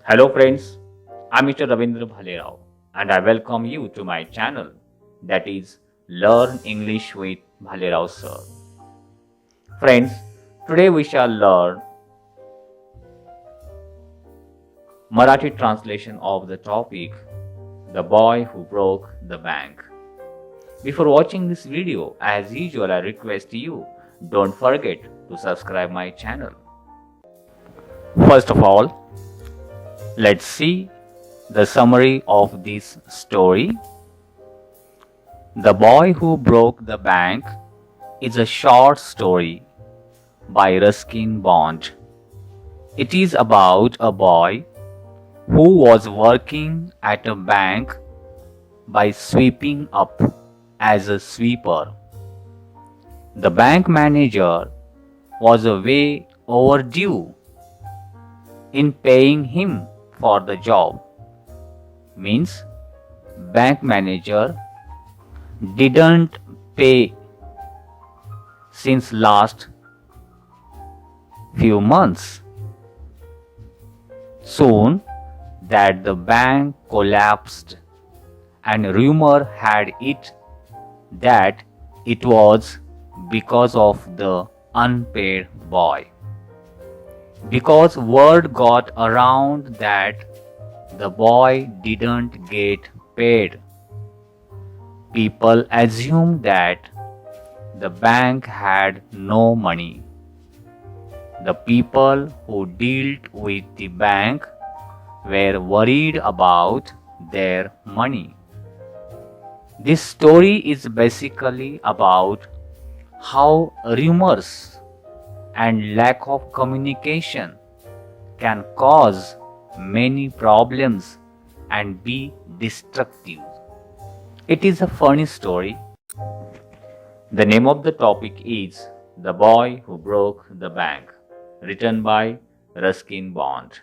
Hello friends, I'm Mr. Ravindra Bhalerao and I welcome you to my channel that is Learn English with Bhalerao Sir. Friends, today we shall learn Marathi translation of the topic The Boy Who Broke the Bank. Before watching this video, as usual I request you don't forget to subscribe my channel. First of all, let's see the summary of this story. The Boy Who Broke the Bank is a short story by Ruskin Bond. It is about a boy who was working at a bank by sweeping up as a sweeper. The bank manager was way overdue in paying him for the job. Means bank manager didn't pay since last few months. Soon that the bank collapsed and rumor had it that it was because of the unpaid boy. Because word got around that the boy didn't get paid, people assumed that the bank had no money. The people who dealt with the bank were worried about their money. This story is basically about how rumors and lack of communication can cause many problems and be destructive. It is a funny story. The name of the topic is The Boy Who Broke the Bank, written by Ruskin Bond.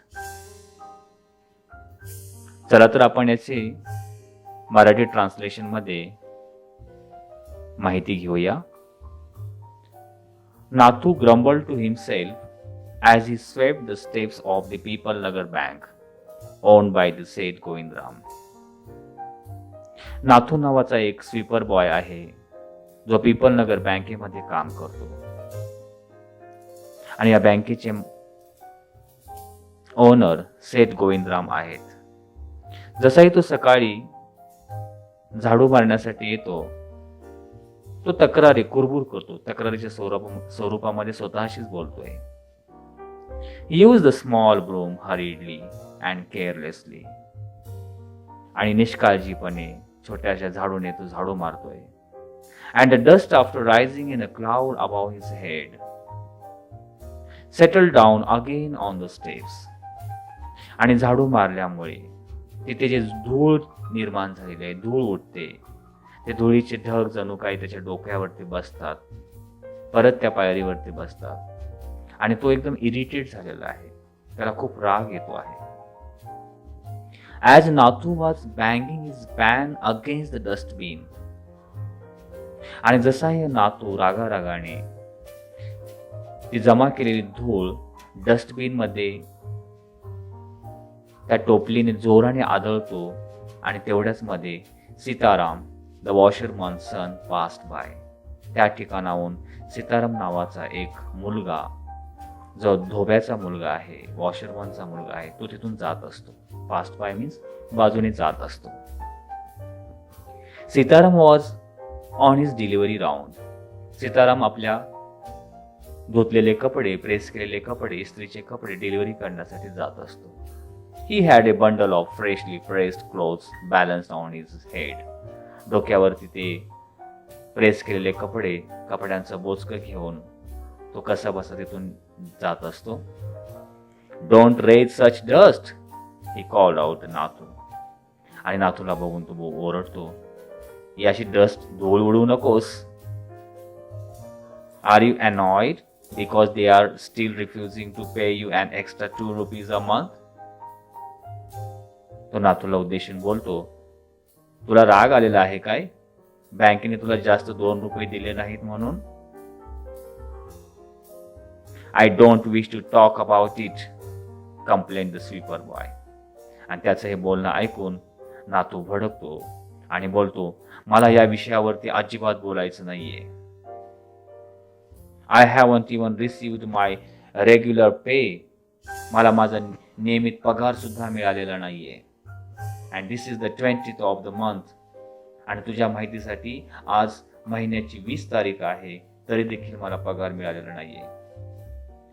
चला तर आपण याचे Marathi translation मध्ये माहिती घेऊया. Nathu grumbled to himself as he swept the steps of the People Nagar Bank, owned by the Seth Govindram. Nathu नावाचा एक sweeper boy आहे जो पीपल नगर बँकेमध्ये काम करतो आणि या बँकेचे ओनर सेठ गोविंदराम आहेत. जसाही तो सकाळी झाडू मारण्यासाठी येतो तो तक्रारी कुरबुर करतो. तक्रारीच्या स्वरूपामध्ये स्वतःशीच बोलतोय. Use the small broom hurriedly and carelessly. आणि निष्काळजीपणे छोट्याशा झाडूने तो झाडू मारतोय. And the dust after rising in a cloud above his head settle down again on the steps. आणि झाडू मारल्यामुळे तिथे जे धूळ निर्माण झालेली आहे, धूळ उठते, ते धुळीचे ढग जणू काही त्याच्या डोक्यावरती बसतात, परत त्या पायरीवरती बसतात आणि तो एकदम इरिटेट झालेला आहे. त्याला खूप राग येतो आहे. As Nathu was banging his pan against the dustbin. आणि जसा हे नातू रागारागाने ती जमा केलेली धूळ डस्टबिन मध्ये त्या टोपलीने जोराने आदळतो आणि तेवढ्याच मध्ये Sitaram the washerman son passed by. त्या ठिकाणाहून सीताराम नावाचा एक मुलगा, जो धोब्याचा मुलगा आहे, वॉशरमनचा मुलगा आहे, तो तिथून जात असतो. पास्ट बाय मीन्स बाजूने जात असतो. Sitaram was on his delivery round. Sitaram आपल्या धुतलेले कपडे, प्रेस केलेले कपडे, इस्त्रीचे कपडे डिलिव्हरी करण्यासाठी जात असतो. He had A bundle of freshly pressed clothes balanced on his head. डोक्यावरती ते प्रेस केलेले कपडे, कपड्यांचं बोचकं घेऊन तो कसा बसा तिथून जात असतो. Don't raise such dust, he called out Nathu. आणि नाथूला बघून तो ओरडतो, ही अशी डस्ट धूळ उडवू नकोस. Are you annoyed because they are still refusing to pay you an extra 2 rupees a month. तो नाथूला उद्देशून बोलतो, तुला राग आलेला आहे काय, बँकेने तुला जास्त 2 रुपये दिले नाहीत म्हणून. I don't wish to talk about it, complained the sweeper boy. आणि त्याचं हे बोलणं ऐकून नातू भडकतो आणि बोलतो, मला या विषयावरती अजिबात बोलायचं नाहीये. I haven't even received my regular pay. मला माझा नियमित पगार सुद्धा मिळालेला नाहीये. And this is the 20th of the month. आणि तुझ्या माहितीसाठी आज महिन्याची 20 तारीख आहे, तरी देखील मला पगार मिळालेला नाहीये.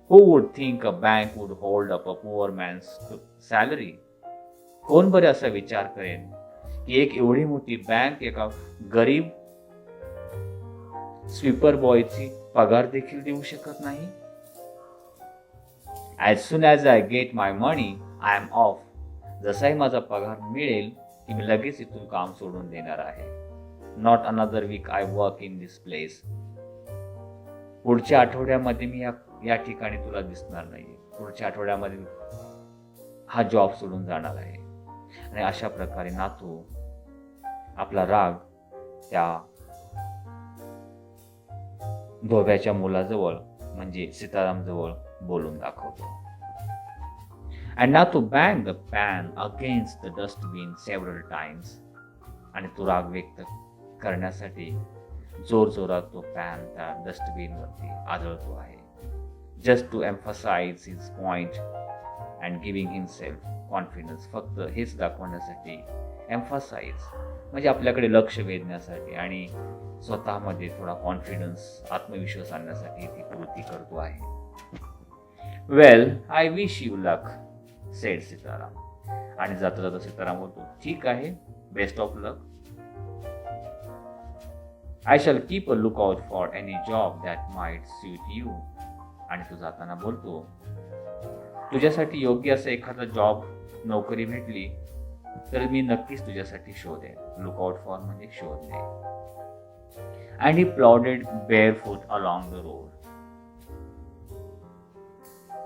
Who would think a bank would hold up a poor man's salary? कोण बरे असा विचार करेन की एक एवढी मोठी बँक एका गरीब स्वीपर बॉयची पगार देखील देऊ शकत नाही. As soon as I get my money I am off. जसाही माझा पगार मिळेल की मी लगेच इथून काम सोडून देणार आहे. Not another week I work in this place. पुढच्या आठवड्यामध्ये मी या ठिकाणी तुला दिसणार नाही. पुढच्या आठवड्यामध्ये हा जॉब सोडून जाणार आहे. आणि अशा प्रकारे नातू आपला राग त्या धोब्याच्या मुलाजवळ म्हणजे सीतारामजवळ बोलून दाखवतो. And Natu banged the pan against the dustbin several times. आणि तो राग व्यक्त करण्यासाठी जोरजोरात तो पॅन त्या डस्टबिन वरती आदळतो आहे. Just to emphasize his point and giving himself confidence. फक्त हेच दाखवण्यासाठी, एम्फसाइज म्हणजे आपल्याकडे लक्ष वेधण्यासाठी आणि स्वतःमध्ये थोडा कॉन्फिडन्स, आत्मविश्वास आणण्यासाठी ती कृती करतो आहे. Well, I wish you luck, said Sitaram. आणि जाता जाता सीताराम बोलतो, ठीक आहे, best of luck. I shall keep a look out for any job that might suit you. आणि तो जाताना बोलतो, तुझ्यासाठी योग्य असं एखादा जॉब, नोकरी भेटली तर मी नक्कीच तुझ्यासाठी शोधेन. लुक आउट फॉर म्हणजे शोधणे. And he plodded barefoot along the road.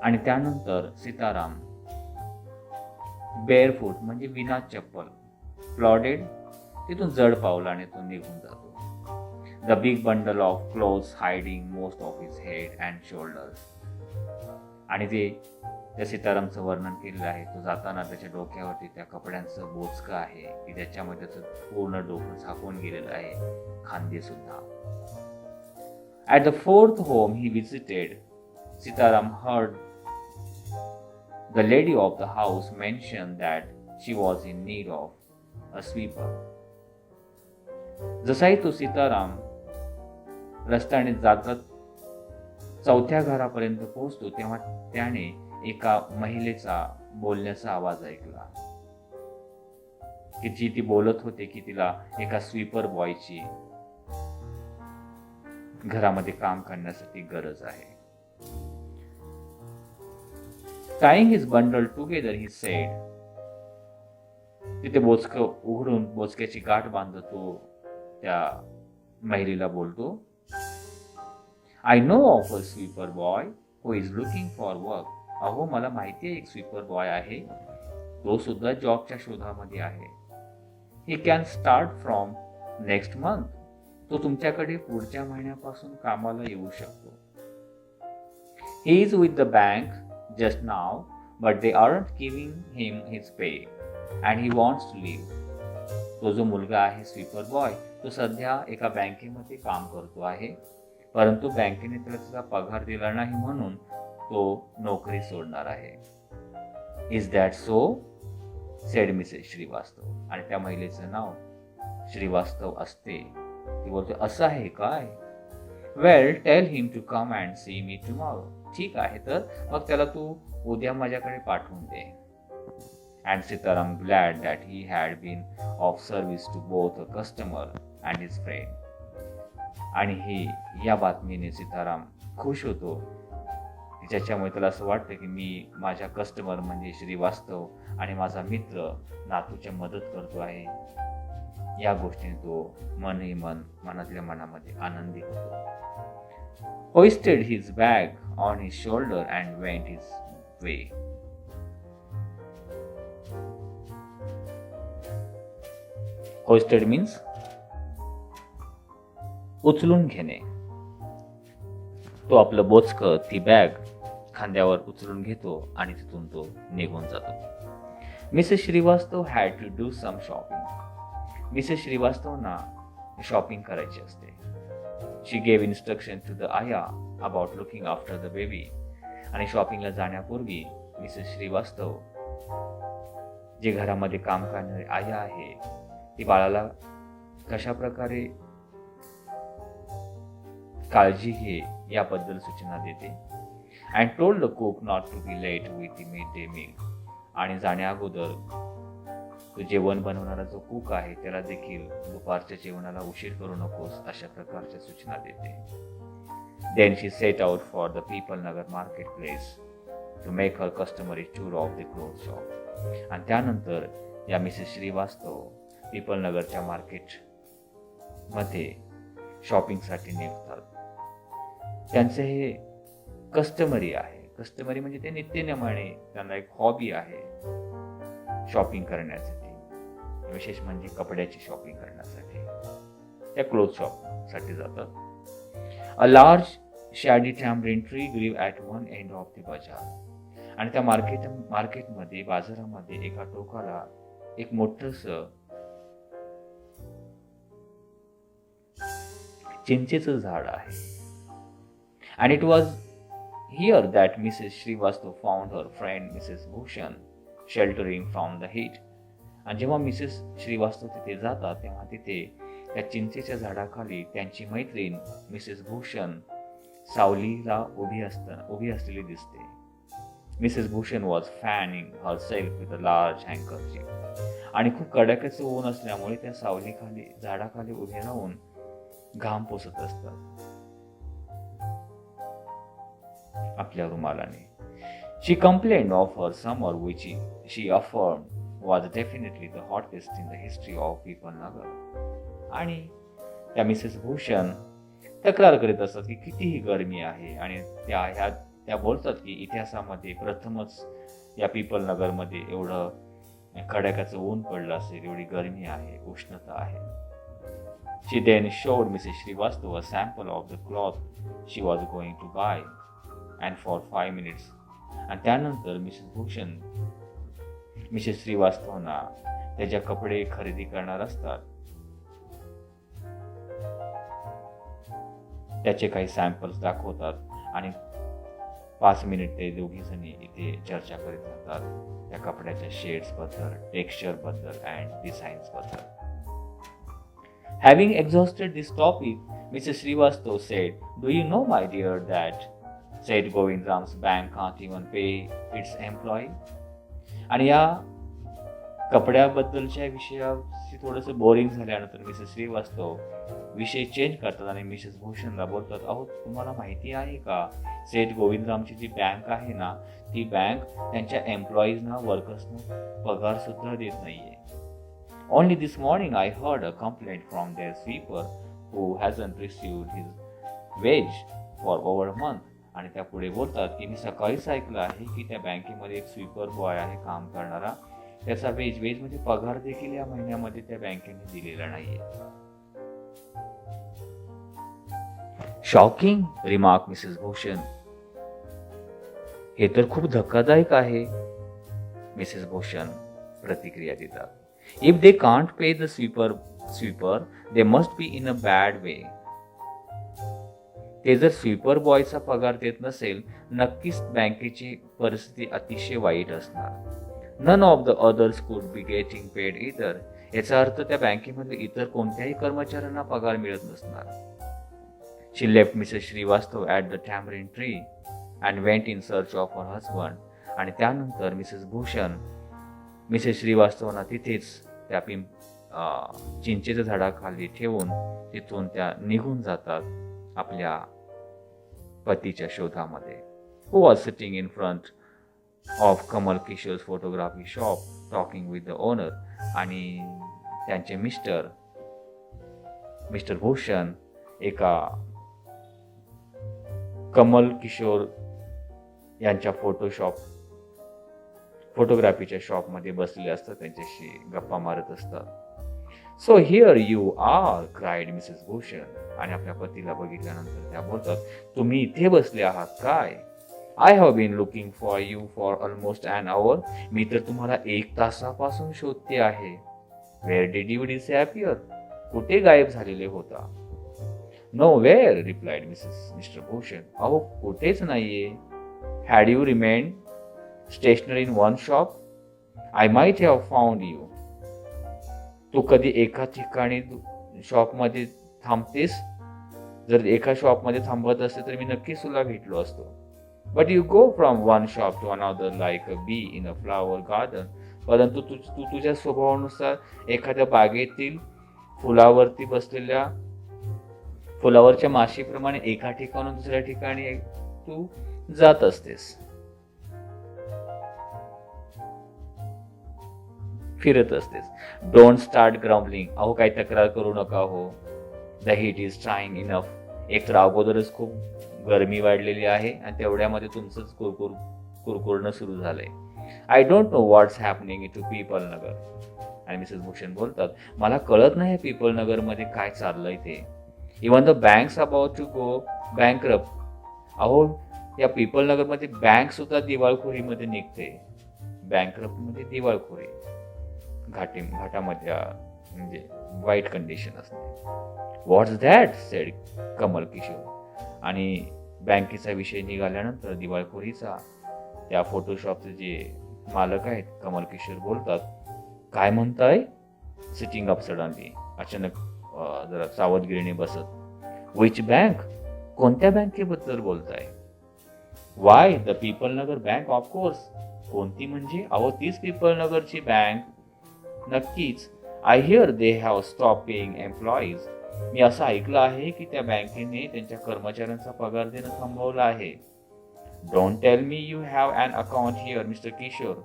आणि त्यानंतर सीताराम बेअरफूट म्हणजे विना चप्पल, प्लॉडेड तिथून जड पावलाने तो निघून जातो. The big bundle of clothes hiding most of his head and shoulders. आणि ते त्या सीतारामचं वर्णन केलेलं आहे. तो जाताना त्याच्या डोक्यावरती त्या कपड्यांचं बोचकं आहे की त्याच्यामध्ये त्याचं पूर्ण डोकं झाकून गेलेलं आहे, खांदे सुद्धा. At the fourth home he visited, Sitaram heard the lady of the house mention that she was in need of a sweeper. जसाही तो सीताराम रस्त्याने जातात चौथ्या घरापर्यंत पोहोचतो तेव्हा त्याने एका महिलेचा बोलण्याचा आवाज ऐकला की जी ती बोलत होते की तिला एका स्वीपर बॉयची घरामध्ये काम करण्यासाठी गरज आहे. Tying his bundle together, he said. तिथे बोचकं उघडून बोचक्याची गाठ बांधतो त्या महिलेला बोलतो, I know of a sweeper boy who is looking for work. अहो, मला माहिती आहे एक स्वीपर बॉय आहे, तो सुद्धा जॉबच्या शोधामध्ये आहे. He can start from next month. तो तुमच्याकडे पुढच्या महिन्यापासून कामाला येऊ शकतो. He is with the bank just now, but they aren't giving him his pay and he wants to leave. तो जो मुलगा आहे स्वीपर बॉय, तो सध्या एका बँकेमध्ये काम करतो आहे, परंतु बँकेने त्याला पगार दिला नाही म्हणून तो नोकरी सोडणार आहे. Is that so, said Mrs Srivastava. आणि त्या महिलेचं नाव श्रीवास्तव असते. ती बोलते, असं आहे काय? Well, tell him to come and see me tomorrow. ठीक आहे, तर मग त्याला तू उद्या माझ्याकडे पाठवून दे. And Sitaram glad that he had been of service to both a customer and his friend. आणि या बातमीने सीताराम खुश होतो. ज्याच्यामुळे त्याला असं वाटतं की मी माझ्या कस्टमर म्हणजे श्रीवास्तव आणि माझा मित्र नातूच्या मदत करतो आहे. या गोष्टीने तो मनातल्या मनामध्ये आनंदी होतो. Hoisted his bag on his shoulder and went his way. Hoisted means उचलून घेणे. तो आपलं बोचकं, ती बॅग खांद्यावर उचलून घेतो आणि तिथून तो निघून जातो. Mrs. Shrivastava had to do some shopping. Mrs श्रीवास्तवना शॉपिंग करायची असते. She gave instruction to the ayah about looking after the baby. आणि शॉपिंगला जाण्यापूर्वी मिसेस श्रीवास्तव, जे घरामध्ये काम करणारी आया आहे, ती बाळाला कशा प्रकारे काळजी घे याबद्दल सूचना देते. And told the cook not to be late with the mid day meal. आणि जाण्या अगोदर तो जेवण बनवणारा जो कुक आहे त्याला देखील दुपारच्या जेवणाला उशीर करू नकोस अशा प्रकारच्या सूचना देते. Then she set out for the people Nagar market place to make her customary tour of the cloth shop. आणि त्यानंतर या मिसेस श्रीवास्तव पीपल नगरच्या मार्केटमध्ये शॉपिंगसाठी निघतात. त्यांचे हे कस्टमरी आहे. कस्टमरी म्हणजे ते नित्यनेमाने, त्यांना एक हॉबी आहे शॉपिंग करण्यासाठी. विशेष म्हणजे कपड्याची शॉपिंग करण्यासाठी त्या क्लोथ शॉप साठी जातात. अ लार्ज शॅडी टॅम्बरिन ट्री ग्रीव at one end of the बाजार. आणि त्या मार्केटमध्ये बाजारामध्ये एका टोकाला एक मोठस चिंचेचं झाड आहे. And it was here that Mrs Srivastava found her friend Mrs Bhushan sheltering from the heat. आणि जेव्हा मिसेस श्रीवास्तव तिथे जातात तेव्हा तिथे त्या चिंचेच्या झाडाखाली त्यांची मैत्रीण मिसेस भूषण सावलीला उभी असलेली दिसते. Mrs Bhushan was fanning herself with a large handkerchief. आणि खूप कडाक्याचं ऊन असल्यामुळे त्या सावलीखाली झाडाखाली उभे राहून घाम पुसत असतात आपल्या रुमालाने. She complained of her summer, which she affirmed was definitely the hottest in the history of Pipal Nagar. आणि त्या मिसेस भूषण तक्रार करीत असतात की कितीही गरमी आहे. आणि त्या बोलतात की इतिहासामध्ये प्रथमच या पीपल नगरमध्ये एवढं कडाक्याचं ऊन पडलं असेल, एवढी गरमी आहे, उष्णता आहे. She then showed Mrs. Shrivastava a sample of the cloth she was going to buy, and for 5 minutes. आणि त्यानंतर मिसेस श्रीवास्तवना त्याच्या कपडे खरेदी करणार असतात. त्याचे काही सॅम्पल्स दाखवतात आणि 5 मिनिट ते दोघी जणी इथे चर्चा करीत राहतात त्या कपड्याच्या शेड्स बद्दल, टेक्स्चर बद्दल अँड डिझाईन्स बद्दल. Having exhausted this topic, Mrs. Srivastava said, "Do you know, my dear, that said Govindram's bank can't even pay its employee?" आणि या कपड्याबद्दलच्या विषयाशी थोडंसं बोरिंग झाल्यानंतर मिसेस श्रीवास्तव विषय चेंज करतात आणि मिसेस भूषणला बोलतात, अहो तुम्हाला माहिती आहे का, सेठ गोविंदरामची जी बँक आहे ना, ती बँक त्यांच्या एम्प्लॉईजना, वर्कर्सना पगार सुद्धा देत नाहीये. Only this morning I heard a complaint from their sweeper who hasn't received his wage for over a month. आणि त्या पुढे बोलतात की मी सकाळीच ऐकलं आहे की त्या बँकेमध्ये एक स्वीपर बॉय आहे काम करणारा, त्याचा वेज म्हणजे पगार देखील या महिन्यामध्ये त्या बँकेने दिलेला नाहीये. Shocking remark Mrs Bhushan. हे तर खूप धक्कादायक आहे, मिसेस भूषण प्रतिक्रिया देतात. If they can't pay the sweeper, they must be in a bad way. ते जर स्वीपर बॉयचा पगार देत नसेल, नक्कीच बँकेची परिस्थिती अतिशय वाईट असणार. None of the others could be getting paid either. याचा अर्थ त्या बँकेमध्ये इतर कोणत्याही कर्मचाऱ्यांना पगार मिळत नसणार. She left Mrs. Srivastava at the tamarind tree and went in search of her husband. आणि त्यानंतर मिसेस भूषण मिसेस श्रीवास्तवना तिथेच त्या चिंचेच्या झाडाखाली ठेवून तिथून त्या निघून जातात आपल्या पतीच्या शोधामध्ये. Who was sitting in front of Kamal Kishore's photography shop talking with the owner. आणि त्यांचे मिस्टर भूषण एका कमल किशोर यांच्या फोटोग्राफीच्या शॉपमध्ये बसलेले असतात, त्यांच्याशी गप्पा मारत असतात. So here you are, cried Mrs Bhushan. आणि आपल्या पतीला बघितल्यानंतर त्या बोलतात, तुम्ही इथे बसले आहात काय? I have been looking for you for almost an hour. मी तर तुम्हाला 1 तासापासून शोधते आहे. Where did you disappear? कुठे गायब झालेले होता? Nowhere, replied Mr Bhushan. अहो कुठेच नाहीये. Had you remain stationary in one shop? I might have found you. तू कधी एका ठिकाणी शॉपमध्ये थांबतेस? जर एका शॉपमध्ये थांबत असते तर मी नक्कीच तुला भेटलो असतो. But you go from one shop to another like a bee in a flower garden. परंतु तू तुझ्या स्वभावानुसार एखाद्या बागेतील फुलावरच्या माशीप्रमाणे एका ठिकाणून दुसऱ्या ठिकाणी तू जात असतेस, फिरत असतेस. Don't start ग्राउंडलिंग. अहो काही तक्रार करू नका हो. The heat is trying enough. एक तर अगोदरच खूप गरमी वाढलेली आहे आणि तेवढ्यामध्ये तुमचंच कुरकुरणं सुरू झालंय. I don't know what's happening to Pipal Nagar. आणि मिसेस भूषण बोलतात, मला कळत नाही पीपल नगर मध्ये काय चाललंय ते. Even the banks about to go bankrupt. अहो या पीपल नगर मध्ये बँक सुद्धा दिवाळखोरीमध्ये निघते. बँकरप्ट म्हणजे दिवाळखोरी, घाटामध्ये म्हणजे वाईट कंडिशन असते. व्हॉट्स दॅट सेड कमल किशोर. आणि बँकेचा विषय निघाल्यानंतर दिवाळखोरीचा त्या फोटोशॉपचे जे मालक आहेत कमल किशोर बोलतात, काय म्हणताय? Sitting up suddenly. अचानक जरा सावधगिरीने बसत. Which bank? कोणत्या बँकेबद्दल बोलताय? Why the people Nagar bank of course. कोणती म्हणजे? अहो तीच पीपल नगरची बँक. नक्कीच. I hear they have stop paying employees. मी असं ऐकलं आहे की त्या बँकेने त्यांच्या कर्मचाऱ्यांचा पगार देणं थांबवला आहे. Don't tell me you have an account here Mr Kishore.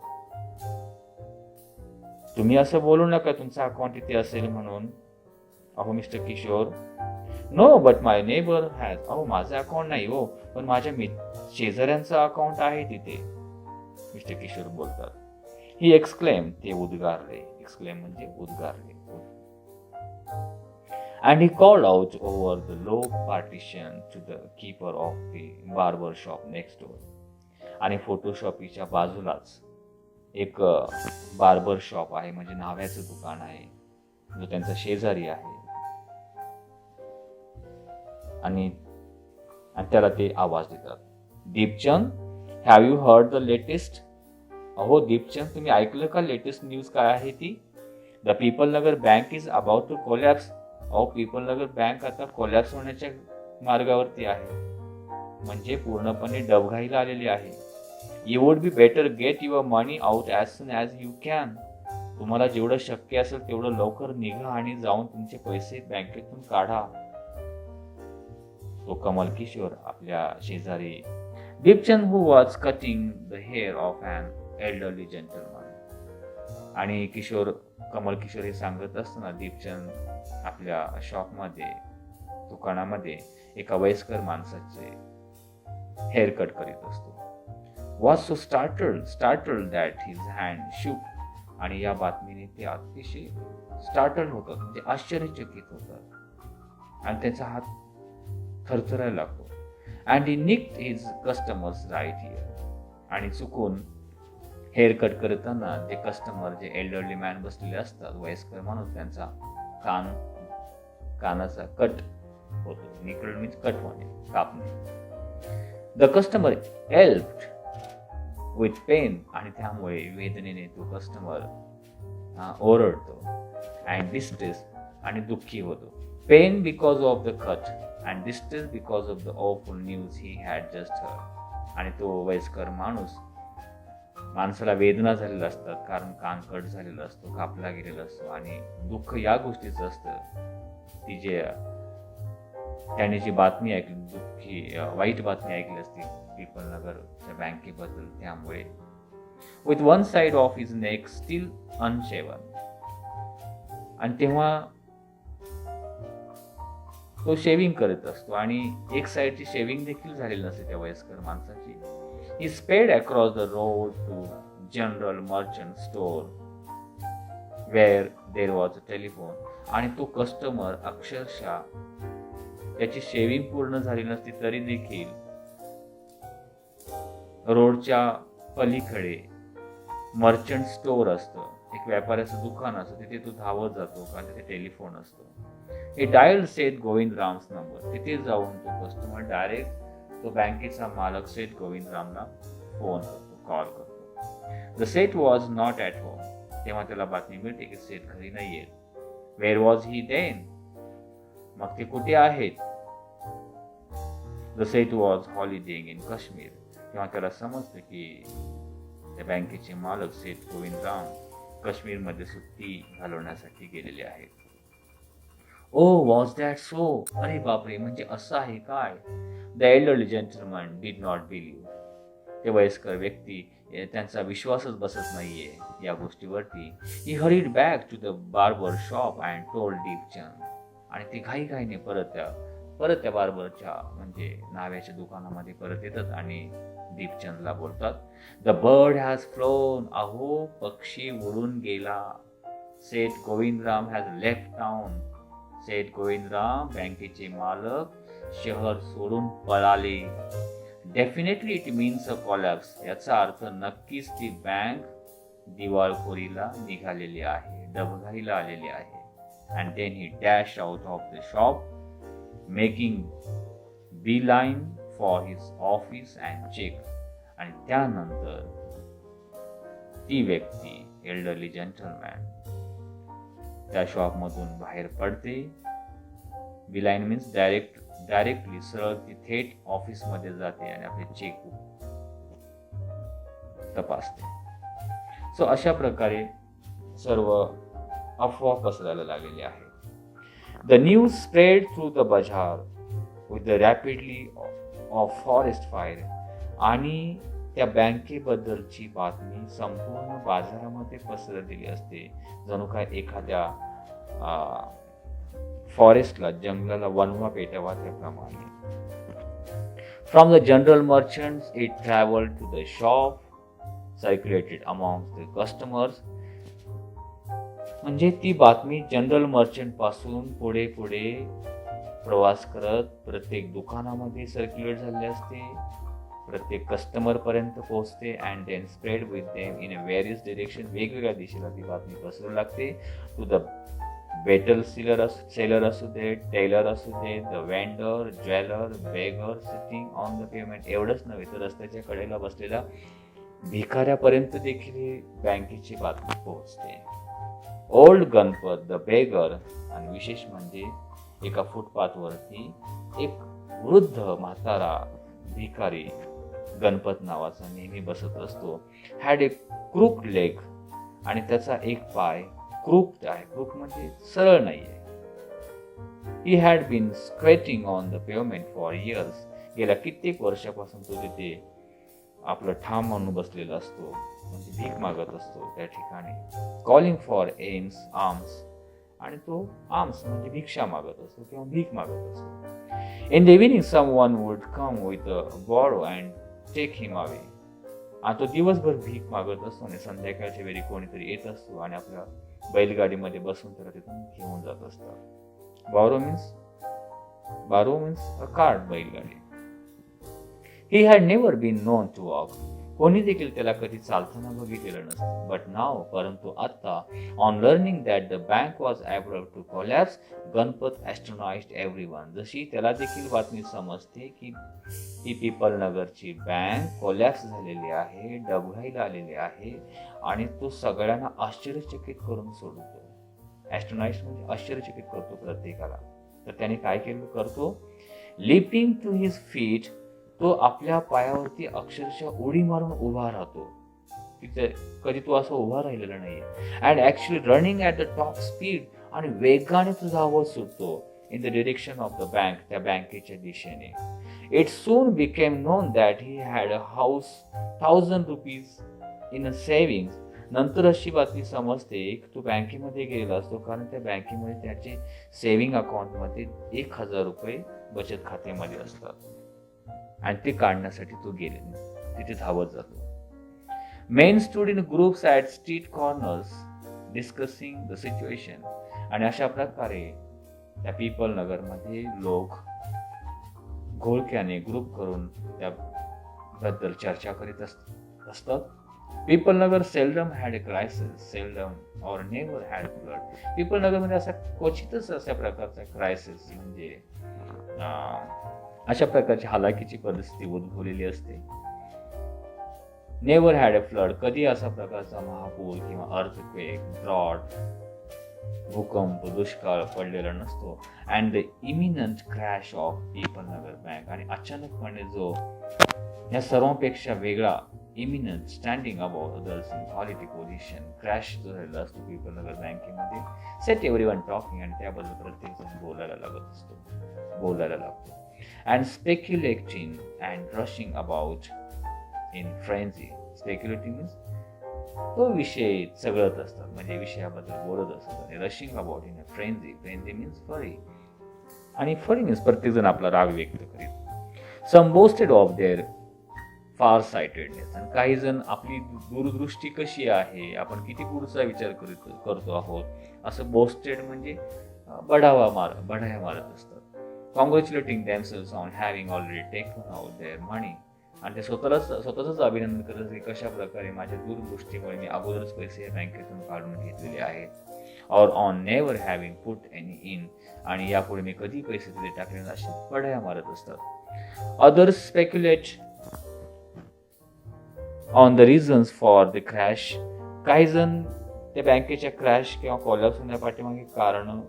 तुम्ही असं बोलू नका तुमचा अकाउंट इथे असेल म्हणून. अहो Mr Kishore. No but my neighbour has. अहो माझं अकाउंट नाही हो, पण माझ्या शेजाऱ्यांचं अकाउंट आहे तिथे, मिस्टर किशोर बोलतात. ही एक्सक्लेम. ते उद्गारले. एक्सक्लेम म्हणजे उद्गारले. And he called out over the low partition to the keeper of the barber shop next door. आणि फोटोशॉपीच्या बाजूलाच एक बार्बर शॉप आहे, म्हणजे न्हाव्याचं दुकान आहे, जो त्यांचा शेजारी आहे. आणि त्याला ते आवाज देतात, Deepchand, have you heard the latest? अहो दीपचंद, तुम्ही ऐकलं का लेटेस्ट न्यूज काय आहे ती? The people Nagar bank is about to collapse. अहो पीपल नगर बँक आता कोलॅप्स होण्याच्या मार्गावरती आहे, म्हणजे पूर्णपणे डबघाईला आलेली आहे. You would be better get your money out as soon as you can. तुम्हाला जेवढं शक्य असेल तेवढं लवकर निघा आणि जाऊन तुमचे पैसे बँकेतून काढा. तो कमल किशोर आपल्या शेजारी Deepchand who was cutting the hair of an elderly gentleman. आणि कमल किशोर हे सांगत असताना दीपचंद आपल्या शॉपमध्ये, दुकानामध्ये एका वयस्कर माणसाचे हेअर कट करीत असतो. Was so startled that his hand shook. आणि या बातमीने ते अतिशय स्टार्टल्ड होतात, म्हणजे आश्चर्यचकित होतात आणि त्याचा हात थरथरायला लागतो. And he nicked his customer's right ear. आणि चुकून हेअर कट करताना ते कस्टमर, जे एल्डरली मॅन बसलेले असतात, वयस्कर माणूस, त्यांचा कानाचा कट होतो. निकड मीन्स कट होणे, कापणे. The customer helped with pain. आणि त्यामुळे वेदनेने तो कस्टमर ओरडतो. अँड डिस्ट्रेस, आणि दुःखी होतो. Pain because of the cut and distress because of the awful news he had just heard. आणि तो वयस्कर माणसाला वेदना झालेल्या असतात, कारण कान कट झालेला असतो, कापला गेलेला असतो, आणि दुःख या गोष्टीचं असतं, ती जे त्याने जी बातमी ऐकली, वाईट बातमी ऐकली असती पीपल नगरच्या बँकेबद्दल. त्यामुळे with one side of his neck still unshaven. आणि तेव्हा तो शेविंग करत असतो आणि एक साइडची शेविंग देखील झालेली नसते त्या वयस्कर माणसाची. He sped across the road to general merchant store where there was a telephone. आणि तो कस्टमर अक्षरशः त्याची शेविंग पूर्ण झाली नसती तरी देखील रोडच्या पलीकडे मर्चंट स्टोअर असतं, एक व्यापाऱ्याचं दुकान असतं, तिथे तू धावत जातो का तिथे टेलिफोन असतो. हे डायल सेठ गोविंदराम्स नंबर, तिथे जाऊन तो कस्टमर डायरेक्ट तो बँकेचा मालक सेठ गोविंदरामला फोन करतो, कॉल करतो. The Seth was not at home. तेव्हा त्याला बातमी मिळते की सेठ घरी नाहीये. Where was he then? मग ते कुठे आहेत? The Seth was holidaying in Kashmir. तेव्हा त्याला समजतं की त्या बँकेचे मालक सेठ गोविंदराम काश्मीरमध्ये सुट्टी घालवण्यासाठी गेलेले आहेत. Oh was that so? अरे बापरे, म्हणजे असं आहे काय? The elderly gentleman did not believe. ते वयस्कर व्यक्ती त्यांचा विश्वासच बसत नाहीये या गोष्टीवरती. He hurried back to the barber shop and told Deepchand. आणि ते घाईघाईने परत त्या बार्बरच्या म्हणजे न्हाव्याच्या दुकानामध्ये परत येतात आणि दीपचंदला बोलतात, द बर्ड हॅज फ्लोन. अहो पक्षी उडून गेला. सेठ गोविंदराम हॅज लेफ्ट टाउन. सेठ गोविंदराम बँकेचे मालक शहर सोडून पळाले. Definitely it means a collapse. याचा अर्थ नक्कीच ती बँक दिवाळखोरीला निघालेली आहे, डबघाईला आलेली आहे. And then he dash out of the shop making beeline for his office and check. आणि त्यानंतर ती व्यक्ती एल्डरली जेंटलमॅन त्या शॉपमधून बाहेर पडते. beeline मीन्स डायरेक्टली सरळ ती थेट ऑफिसमध्ये जाते आणि आपले चेकबुक तपासते. सो अशा प्रकारे सर्व अफवा पसरायला लागलेली आहे. The news spread through the बाजार with the rapidly of forest fire. आणि त्या बँकेबद्दलची बातमी संपूर्ण बाजारामध्ये पसरलेली असते, जणू काय एखाद्या फॉरेस्टला, जंगलाला वनवा पेटावा त्याप्रमाणे. From the general merchants it travelled to the shop, circulated among the customers. म्हणजे ती बातमी जनरल मर्चंट पासून पुढे प्रवास करत प्रत्येक दुकानामध्ये सर्क्युलेट झाले असते, प्रत्येक कस्टमर पर्यंत पोहोचते. And then spread with them in a various direction. वेगवेगळ्या दिशेला ती बातमी पसरू लागते. टू द बेटल सेलर असू दे, टेलर असू दे, the vendor, jeweller, beggar sitting on the pavement. एवढंच नव्हे तर रस्त्याच्या कडेला बसलेल्या भिकाऱ्यापर्यंत देखील बँकेची बातमी पोहोचते. Old Ganpat the beggar. आणि विशेष म्हणजे एका फुटपाथवरती एक वृद्ध म्हातारा भिकारी गणपत नावाचा नेहमी बसत असतो. Had A crook leg. आणि त्याचा एक पाय क्रूक आहे. क्रूक म्हणजे सरळ नाही आहे. He had been squatting on the pavement for years. गेल्या कित्येक वर्षापासून तो तिथे आपलं ठाम म्हणून बसलेला असतो, म्हणजे भीक मागत असतो त्या ठिकाणी. Calling for arms. आणि तो आर्म्स म्हणजे भिक्षा मागत असतो किंवा भीक मागत असतो. In the evening someone would come with a barrow and take him away. आणि तो दिवसभर भीक मागत असतो आणि संध्याकाळच्या वेळी कोणीतरी येत असतो आणि आपल्या बैलगाडीमध्ये बसून त्याला तिथून घेऊन जात असतात. बारो मीन्स अ कार्ट, बैलगाडी. He had never been known to walk. कोणी देखील त्याला कधी चालताना बघितलेलं नसतं. बट नाव, परंतु आता, on learning that the bank was able to collapse, Ganpat astonished everyone. जशी त्याला देखील बातमी समजते की ही पीपल नगरची बँक कोलॅप्स झालेली आहे, डबघाईला आलेली आहे आणि तो सगळ्यांना आश्चर्यचकित करून सोडतो. ॲस्ट्रोनाइज्ड म्हणजे आश्चर्यचकित करतो प्रत्येकाला. तर त्याने काय करतो? Lifting to his feet. तो आपल्या पायावरती अक्षरशः उडी मारून उभा राहतो. तिथे कधी तो असं उभा राहिलेला नाहीये. And actually running at the top speed. आणि वेगाने तो धावत सुटतो in the direction of the bank, त्या बँकेच्या दिशेने. It soon became non that he had a house 1000 rupees in a savings. नंतर अशी बातमी समजते की तो बँकेमध्ये गेलेला असतो, कारण त्या बँकेमध्ये त्याचे सेव्हिंग अकाउंटमध्ये 1000 रुपये बचत खात्यामध्ये असतात आणि ते काढण्यासाठी तो तिथे धावत जातो. Main stood in groups at street corners discussing the situation. आणि अशा प्रकारे त्या पीपल नगरमध्ये लोक घोळक्याने ग्रुप करून त्या बद्दल चर्चा करीत असतात. People Nagar seldom had a crisis, seldom और नेव्हर हॅड फ्लड. पीपल नगर मध्ये असा क्वचितच अशा प्रकारचा क्रायसिस म्हणजे अशा प्रकारची हालाकीची परिस्थिती उद्भवलेली असते. नेव्हर हॅड अ फ्लड, कधी असा प्रकारचा महापूर किंवा अर्थक्वेक, ड्रॉट, भूकंप, दुष्काळ पडलेला नसतो. And the eminent crash of people Nagar bank, आणि अचानकपणे जो या सर्वांपेक्षा वेगळा eminent standing about others in quality position crash जो झालेला असतो पीपल नगर बँकेमध्ये, सेट एव्हरीवन टॉकिंग, आणि त्याबद्दल प्रत्येक जण बोलायला लागतो. And speculating and rushing about in frenzy. Speculating means तो विषय चगळत असतात, म्हणजे विषयाबद्दल बोलत असतात. आणि rushing about in a frenzy, frenzy means fury, आणि फरी मीन्स प्रत्येक जण आपला राग व्यक्त करीत. सम बोस्टेड ऑफ देअर फार सायटेडनेस, आणि काही जण आपली दूरदृष्टी कशी आहे, आपण किती पुढचा विचार करतो आहोत, असं बोस्टेड म्हणजे बढाया मारत असतात. Congratulating themselves on having already taken out their money, आणि ते स्वतःच अभिनंदन करत की कशा प्रकारे माझ्या दूरदृष्टीमुळे मी अगोदरच पैसे बँकेतून काढून घेतलेले आहेत. और on never having put any in, आणि यापुढे मी कधी पैसे तिथे टाकले नाही, अशी बढाया मारत असतात. Others speculate on the reasons for the crash, काही जण त्या बँकेच्या क्रॅश किंवा कोलॅप्स होण्यापाठीमागे कारण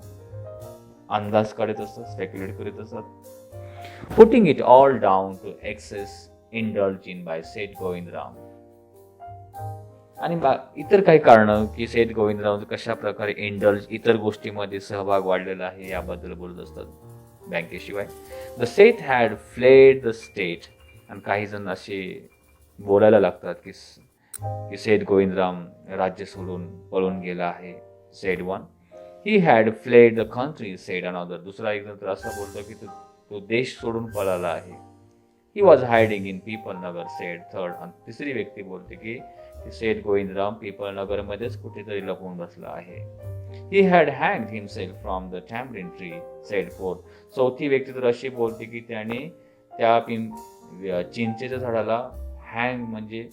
अंदाज काढत असतात, स्पेक्युलेट करीत असतात. Putting it all down to excess indulge in by Seth Govindram, आणि इतर काही कारण की सेठ गोविंदराव कशा प्रकारे इंडल्ज इतर गोष्टीमध्ये सहभाग वाढलेला आहे याबद्दल बोलत असतात बँकेशिवाय. The Seth had fled the state, आणि काही जण असे बोलायला लागतात की सेठ गोविंदराम राज्य सोडून पळून गेला आहे. Sed one, he had fled the country, sed another. दुसरा एक जण तर असं बोलतो की तो देश सोडून पळाला आहे. He was hiding in people Nagar, sed third. आणि तिसरी व्यक्ती बोलते की सेठ गोविंदराम पीपल नगर मध्येच कुठेतरी लपून बसला आहे. ही हॅड हँग्ड himself from the tamarind tree, said fourth. चौथी व्यक्ती तर अशी बोलते की त्याने त्या चिंचेच्या झाडाला हँग म्हणजे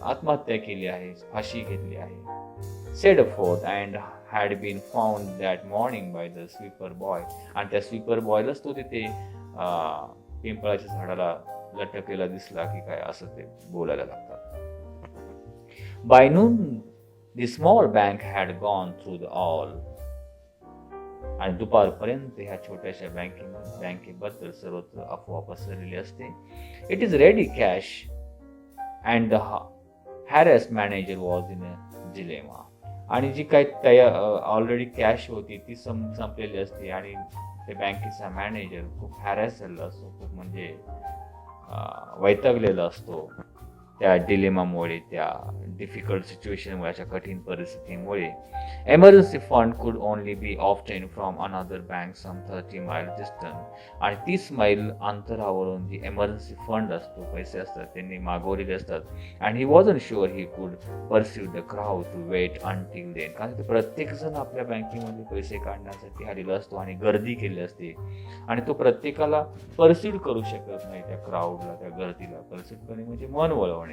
आत्महत्या केली आहे, फाशी घेतली आहे. Said forth, and had been found that morning by the sweeper boy, आणि त्या स्वीपर बॉयलाच तो तिथे पिंपळाच्या झाडाला लटकलेला दिसला की काय, असं ते बोलायला लागतात. By noon the small bank had gone through the all, आणि दुपारपर्यंत ह्या छोट्याशा बँकेबद्दल सर्वत्र अफवा पसरलेली असते. It is ready cash and the harassed manager was in a dilemma, आणि जी काही ऑलरेडी कॅश होती ती संपलेली असते, आणि त्या बँकेचा मॅनेजर खूप हॅरेस झालेला असतो, खूप म्हणजे वैतागलेला असतो त्या डिलेमामुळे, त्या डिफिकल्ट सिच्युएशनमुळे, अशा कठीण परिस्थितीमुळे. Emergency fund could only be obtain from another bank some 30 mile distance, आणि 30 मैल अंतरावरून जी एमर्जन्सी फंड असतो, पैसे असतात, त्यांनी मागवलेले असतात. आणि ही wasn't sure he could pursue the crowd to wait until then, कारण प्रत्येक जण आपल्या बँकेमध्ये पैसे काढण्यासाठी आलेला असतो आणि गर्दी केली असते, आणि तो प्रत्येकाला परस्यूड करू शकत नाही, त्या क्राऊडला, त्या गर्दीला परस्यूड करणे म्हणजे मन वळवणे.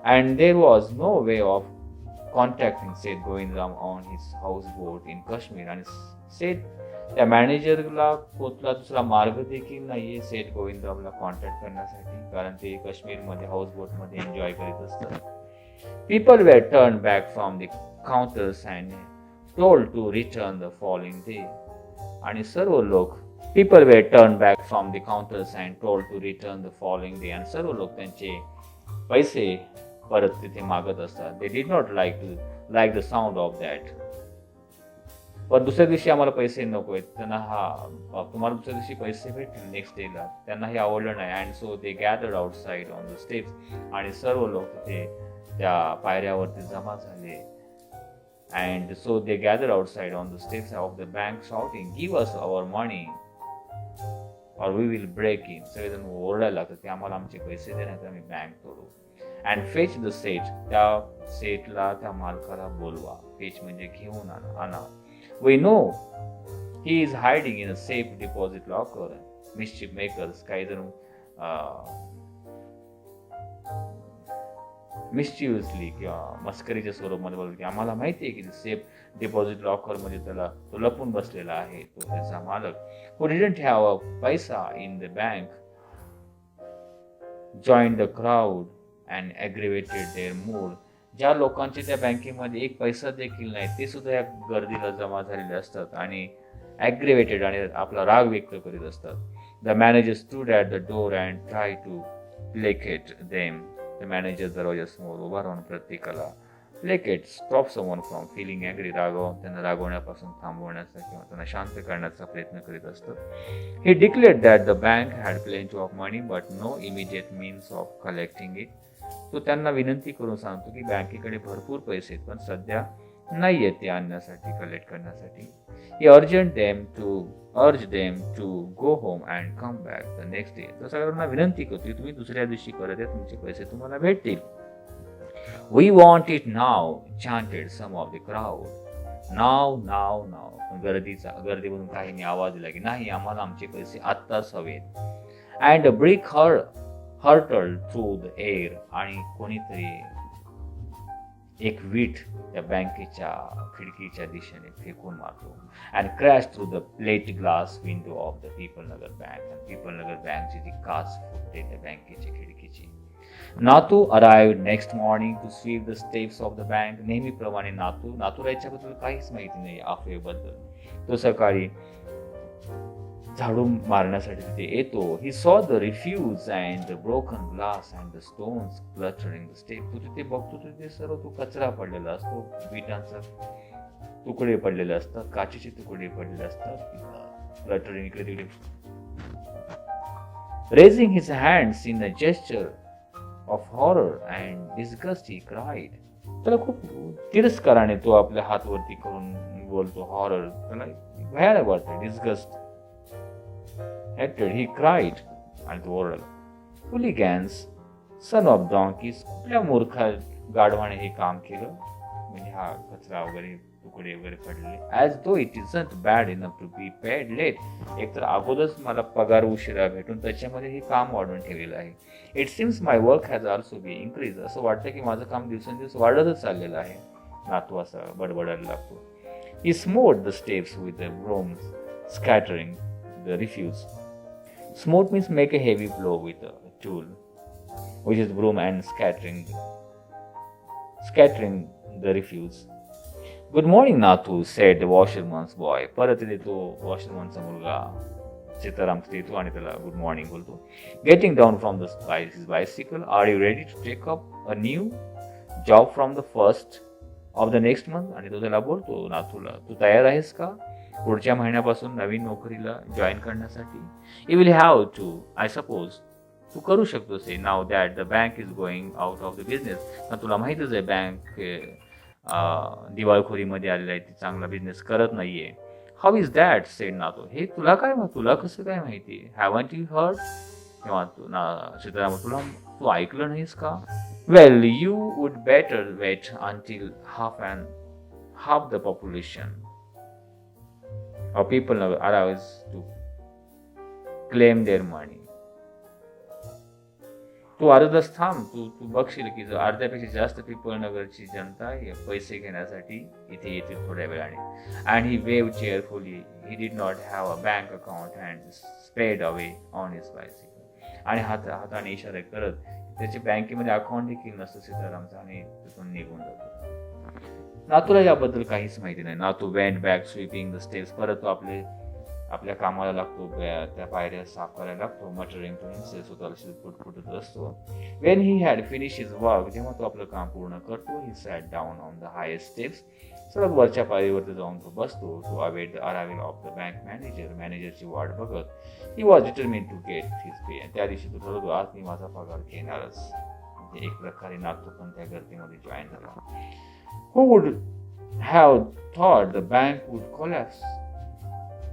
And there was no way of contacting Seth Govindaram on his houseboat in Kashmir, आणि सेठ त्या मॅनेजरला कुठला दुसरा मार्ग देखील नाहीये सेठ गोविंदरामला कॉन्टॅक्ट करण्यासाठी, कारण ते काश्मीरमध्ये हाऊसबोटमध्ये एन्जॉय करीत असतात. People were turn back from the counters and told to return the following day, आणि सर्व लोक people were turn back from the counters and told to return the following day, आणि सर्व लोक त्यांचे पैसे परत तिथे मागत असतात. They did not like the sound of that, पण दुसऱ्या दिवशी आम्हाला पैसे नको आहेत, तुम्हाला दुसऱ्या दिवशी पैसे भेटतील नेक्स्ट डेला, त्यांना हे आवडलं नाही. And so they gathered outside on the steps, आणि सर्व लोक तिथे त्या पायऱ्यावरती जमा झाले. And so they gathered outside on the steps of the bank shouting, give us our money or we will break in. सगळेजण ओरडायला लागतात की आम्हाला आमचे पैसे दे, नाही तर आम्ही बँक तोडू. अँड फेच द सेट, त्या सेटला, त्या मालकाला बोलवा. फेच म्हणजे घेऊन आणा. We know he is hiding in a safe deposit locker. Mischief makers, काही जण मिस्चिव्हसली किंवा मस्करीच्या स्वरूपामध्ये बोलतो की आम्हाला माहिती आहे की सेफ डिपॉझिट लॉकरमध्ये त्याला तो लपून बसलेला आहे तो त्याचा मालक. हु didn't have a paisa in the bank join the crowd and aggravated their mood. ज्या लोकांचे त्या बँकेमध्ये एक पैसा देखील नाही ते सुद्धा या गर्दीला जमा झालेले असतात आणि ॲग्रिवेटेड आणि आपला राग व्यक्त करीत असतात. The manager stood at the door and try to placate them. The manager दरवाजासमोर उभा राहून प्रत्येकाला placate stop someone from feeling angry त्यांना रागवण्यापासून थांबवण्याचा किंवा त्यांना शांत करण्याचा प्रयत्न करीत असतात. He declared that the bank had plenty of money but no immediate means of collecting it. तो त्यांना विनंती करून सांगतो की बँकेकडे भरपूर पैसे आहेत पण सध्या नाही आहेत ते आणण्यासाठी कलेक्ट करण्यासाठी. ही urge them to go home and come back the next day. तो सगळ्यांना विनंती करतो तुम्ही दुसऱ्या दिवशी परत या तुमचे पैसे तुम्हाला भेटतील. We want it now, chanted some of the crowd. Now. गर्दीमधून काहींनी आवाज दिला की नाही आम्हाला आमचे पैसे आत्ताच हवेत. And a brick hurtled through the air. आणि कोणीतरी एक वीट त्या बँकेच्या खिडकीच्या दिशेने फेकून मारतो. And crash through the plate glass window of the people Nagar bank. Peepul Nagar बँकची ती काच फुटते त्या बँकेच्या खिडकीची. Nathu arrived next morning to sweep the steps of the bank. नेहमीप्रमाणे नातूला याच्याबद्दल काहीच माहिती नाही अफवेबद्दल. तो सकाळी झाडू मारण्यासाठी तिथे येतो. He saw the refuse and the broken glass and the stones cluttering the step. तू तिथे बघतो तिथे सर्व तो कचरा पडलेला असतो, विटांचा तुकडे पडलेले असतात, काचेचे तुकडे पडलेले असतात, क्लटरिंग इकडे तिकडे. Raising his hands in a gesture of horror and disgust he cried. त्याला खूप तिरस्काराने तो आपल्या हात वरती करून बोलतो. हॉरर त्याला भयानक वाटतं. डिस्गस्ट he cried आणि तो ओरडला. Hooligans, son of donkeys. कुठल्या मूर्खा गाढवाने हे काम केलं म्हणजे हा कचरा वगैरे तुकडे वगैरे पडले. As though it isn't bad enough to be paid late. एक तर अगोदरच मला पगार उशिरा भेटून त्याच्यामध्ये हे काम वाढवून ठेवलेलं आहे. It seems my work has also been increased. असं वाटतं की माझं काम दिवसेंदिवस वाढतच चाललेलं आहे. नातू असा बडबडायला लागतो. He smote the steps with the brooms, scattering the refuse. Smote means make a heavy blow with a tool, which is broom, and scattering the refuse. Good morning, Nathu, said the washerman's boy. परत येतो वॉशरमनचा मुलगा सीताराम येतो आणि त्याला good morning बोलतो. Getting down from his bicycle, are you ready to take up a new job from the first of the next month? आणि तो त्याला बोलतो नाथूला, तू तयार आहेस का पुढच्या महिन्यापासून नवीन नोकरीला जॉईन करण्यासाठी? You will have to, I suppose. तू करू शकतोस नाव that the bank is going out of the business. तुला माहितीच आहे बँक दिवाळखोरीमध्ये आलेला आहे, ती चांगला बिझनेस करत नाहीये. हाऊ इज दॅट सेड नातो. हे तुला कसं काय माहिती? Haven't you heard? किंवा सीताराम तू ऐकलं नाहीस का? Well you would better wait until half the population or people arrives to claim their money. तू अर्धच थांब. तू बघशील की अर्ध्यापेक्षा जास्त पीपल नगरची जनता पैसे घेण्यासाठी इथे येते थोड्या वेळाने. And he wave cheerfully. He did not have a bank account and sped away on his bicycle. आणि हाताने इशारे करत त्याच्या बँकेमध्ये अकाउंट देखील नसतं सीतारामचं आणि तिथून निघून जातो. नातूला याबद्दल काहीच माहिती नाही. नातू went back sweeping the steps. परत तो आपल्या कामाला लागतो, त्या पायऱ्या साफ करायला लागतो. मटरिंग टू हिमसेल्फ, स्वतःला पुटपुटत असतो. When he had finish his work, जेव्हा तो आपलं काम पूर्ण करतो, he sat down on the highest steps. सर्वात वरच्या पायरीवरती जाऊन तो बसतो. To await the arrival of the bank मॅनेजरची वाट बघत. He was determined to get his pay. त्या दिवशी तो ठरवतो आज मी माझा पगार घेणारच. म्हणजे एक प्रकारे नातू पण त्या गर्दीमध्ये जॉईन झाला. Who would have thought the bank would collapse?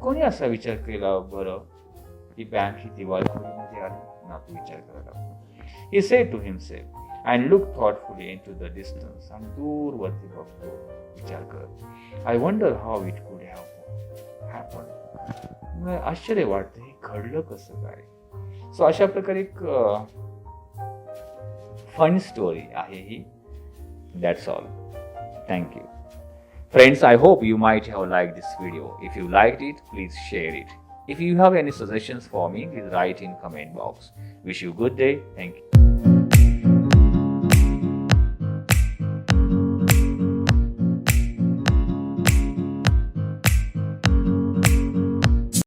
कोणी असा विचार केला बरं की बँक ही दिवाळखोरीमध्ये आली? नातू विचार करायला लागतो. He said to himself and looked thoughtfully into the distance. आणि दूरवरती बघतो विचार करत. I wonder how it could have happened. आश्चर्य वाटतं हे घडलं कसं काय. सो अशा प्रकारे एक फन स्टोरी आहे ही. That's all. Thank you. Friends, I hope you might have liked this video. If you liked it, please share it. If you have any suggestions for me, please write in comment box. Wish you good day. Thank you.